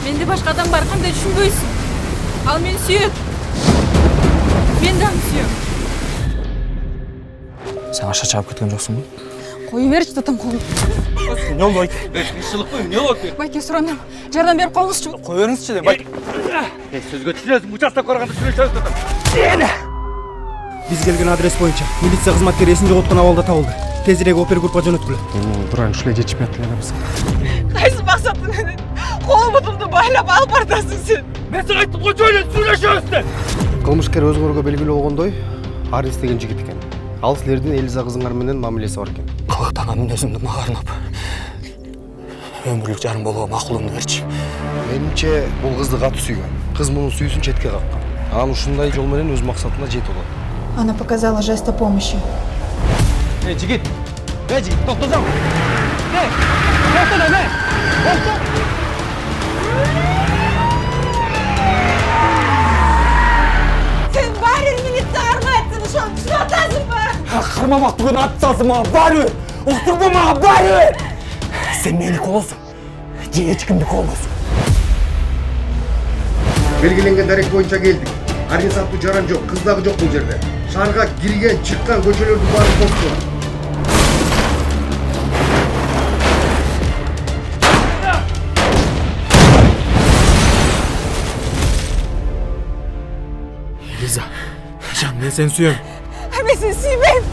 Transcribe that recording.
Менде башка адам бар, кандай түшүнбөйсүң? Ал мени сүйөт. Мен да аны сүйөм. Sen aşağı çabuk ketкен жоқсың ба? Кое берчи татам колун. Не oldu Байке? Тынччылык қой, не болды? Байке суранам. Жардам берип коюңузчу. Қой беріңізші де, Байке. Сөзгө түшүнөсүң, участок барганда сүйлөшөбүз татам. Биз келген адрес боюнча милиция кызматкери эсин жоготкон абалда табылды. Тезирээк опер группа жөнөткүлө. Дуран ушулай жетишпей атпайбыз. Кайсы максаты менен кол бутумду байлап алып бартасың сен? Мен сага айттым го, жөн эле сүйлөшөбүз деп. Кылмышкер өзүңөргө белгилүү болгондой, Арис деген жигит экен. Ал силердин Элиза кызыңар менен мамилеси бар экен. Калыктан мүнөзүмдү мага арнап өмүрлүк жарым болууга макулумду берчи. Менимче бул кызды катуу сүйгөн. Кыз мунун сүйүүсүн четке каккан. Анан ушундай жол менен өз максатына жетип алат. Она показала жест о помощи. Жигит, токтосоң. Токто да, токто. Сен баарын милиция арнайсың, ошону түшүнүп атасыңбы? Кармамак бүгүн ат салсың мага баары. Уктурдуң мага баары. Сен мени колосуң. Же эч кимди колбосуң. Белгиленген дарек боюнча келдик. Арис аттуу жаран жок, кыз дагы жок бул жерде. Шаарга кирген, чыккан көчөлөрдүн баары бошту. Элиза, жан, мен сени сүйөм. Мен сени сүйбөйм.